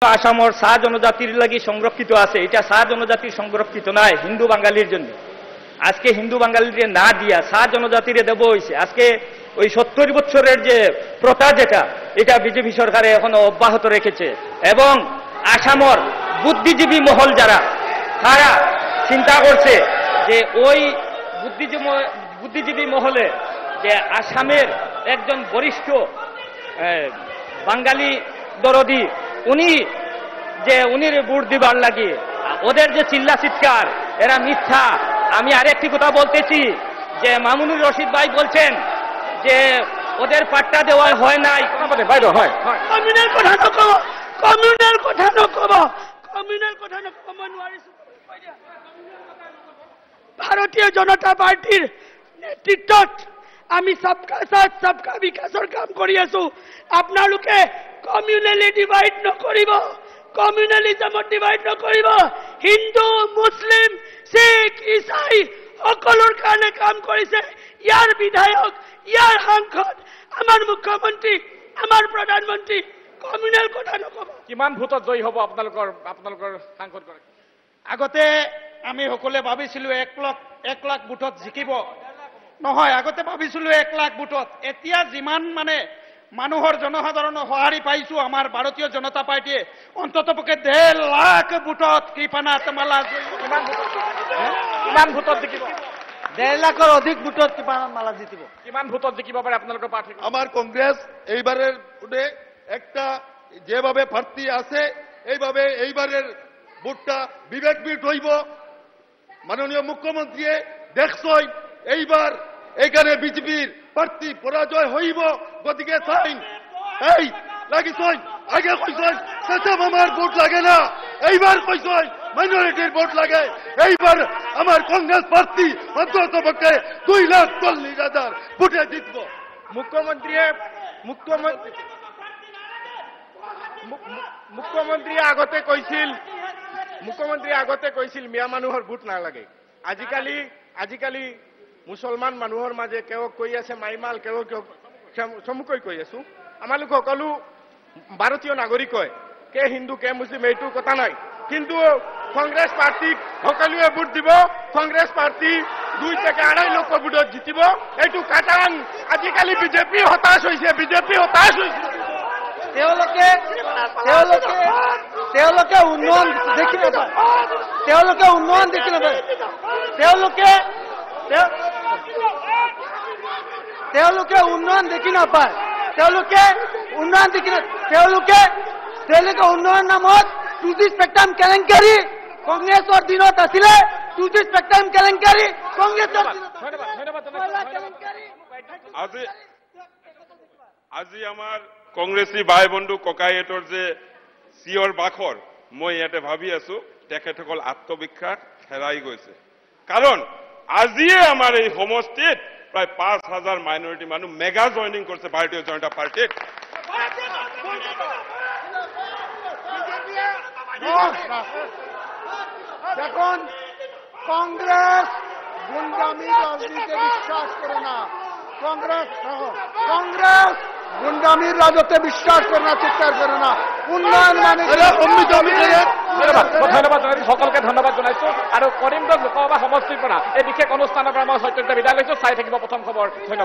আসামর সা জনজাতির লাগি সংরক্ষিত আছে, এটা সা জনজাতির সংরক্ষিত নয়, হিন্দু বাঙালির জন্য। আজকে হিন্দু বাঙালির না দিয়া সা জনজাতিরে দেব হয়েছে। আজকে ওই 70 বছরের যে প্রথা যেটা, এটা বিজেপি সরকারে এখনো অব্যাহত রেখেছে। এবং আসামর বুদ্ধিজীবী মহল যারা, তারা চিন্তা করছে যে ওই বুদ্ধিজীবী মহলে যে আসামের একজন বরিষ্ঠ বাঙালি দরদি উনি ভোট দিবার লাগে ওদের যে চিল্লা চিৎকার, এরা মিথ্যা। আমি আরেকটি কথা বলতেছি যে মামুনুর রশিদ ভাই বলছেন যে ওদের পাট্টা দেওয়া হয় নাই, বাইরে হয়। কমিউনাল কথা নকব, কমিউনাল কথা নকব, কমিউনাল কথা নকব। মই নোৱাৰিছো। ভাৰতীয় জনতা পাৰ্টিৰ নেতৃত্বত আমি সবকা সাথ সবকা বিকাশৰ কাম কৰি আছো। আপোনালোকে কমিউনালি ডিভাইড নকৰিব, কমিউনালিজমত ডিভাইড নকৰিব। হিন্দু, মুছলিম, শিখ, ইছাই সকলৰ কাৰণে কাম কৰিছে ইয়াৰ বিধায়ক, ইয়াৰ সাংসদ, আমাৰ মুখ্যমন্ত্ৰী, আমাৰ প্ৰধানমন্ত্ৰী। কমিউনাল কথা নকব। কিমান ভোটত জয়ী হ'ব আপোনালোকৰ সাংসদ গৰাকী? আগতে আমি সকলে ভাবিছিলো 1 লাখ ভোটত জিকিব। নহয়, আগতে ভাবিছিলো 1 লাখ ভোটত। এতিয়া যিমান মানুহৰ জনসাধাৰণৰ সঁহাৰি পাইছো আমাৰ ভাৰতীয় জনতা পাৰ্টিয়ে, অন্ততপক্ষে 1.5 লাখ ভোটত কৃপানাথ মালা কিমান ভোটত জিকিব? 1.5 লাখৰ অধিক ভোটত কৃপানাথ মালা জিতিব। কিমান ভোটত জিকিব পাৰে আপোনালোকৰ পাৰ্টি? আমার কংগ্রেস এইবারের একটা যেভাবে প্রার্থী আছে এইভাবে এইবারের ভোটটা বিবেকবিদ হইব। মাননীয় মুখ্যমন্ত্রী দেখছই এইবার এইখানে বিজেপির প্রার্থী পরাজয় হইব, গতিকে চাইন এই লাগিছই আগে কইছই সেসব আমার ভোট লাগে না, এইবার কইছই মাইনরিটির ভোট লাগে। এইবার আমার কংগ্রেস প্রার্থী অন্ততপক্ষে 2,40,000 ভোটে জিতব। মুখ্যমন্ত্রী আগতে কৈছিল মিয়া মানুহৰ ভোট নালাগে। আজিকালি মুছলমান মানুহৰ মাজে কেওক কৈ আছে মাইমাল, কেওক চমুকৈ কৈ আছো। আমালোক সকলো ভাৰতীয় নাগৰিক হয়, কে হিন্দু কে মুছলিম এইটো কথা নাই। কিন্তু কংগ্ৰেছ পাৰ্টিক সকলোৱে ভোট দিব। কংগ্ৰেছ পাৰ্টি 2 থেকে 2.5 লক্ষ ভোটত জিতিব, এইটো কাটাং। আজিকালি বিজেপি হতাশ হৈছে, তেওঁলোকে উন্নয়ন দেখি নাপায়, তেওঁলোকে উন্নয়ন দেখি নাপায়, উন্নয়ন নামত 2G স্পেক্ট্রাম কেলেংকাৰী কংগ্ৰেছৰ দিনত আছিলে। 2G স্পেক্ট্ৰাম কেলেংকাৰী কংগ্ৰেছৰ আজি আমাৰ কংগ্ৰেছী ভাই বন্ধু ককায়েতৰ যে চিঞৰ বাখৰ, মই ইয়াতে ভাবি আছো তেখেতসকল আত্মবিশ্বাস হেৰাই গৈছে। কাৰণ আজিয়ে আমাৰ এই সমষ্টিত প্ৰায় 5,000 মাইনৰিটি মানুহ মেগা জইনিং কৰিছে ভাৰতীয় জনতা পাৰ্টিত। দেখুন, কংগ্রেস গুন্ডামি রাজনীতিতে বিশ্বাস করে না, কংগ্রেস গুন্ডামির রাজত্বে বিশ্বাস করে না, চিৎকার করে না। উন্নয়ন মানে ধন্যবাদ জনাইছো, সকলকে ধন্যবাদ জনাইছো। আৰু কৰিমগঞ্জ লোকসভা সমষ্টিৰ পৰা এই বিশেষ অনুষ্ঠানৰ পৰা মই সত্যজিৎ বিদায় লৈছো। চাই থাকিব প্ৰথম খবৰ। ধন্যবাদ।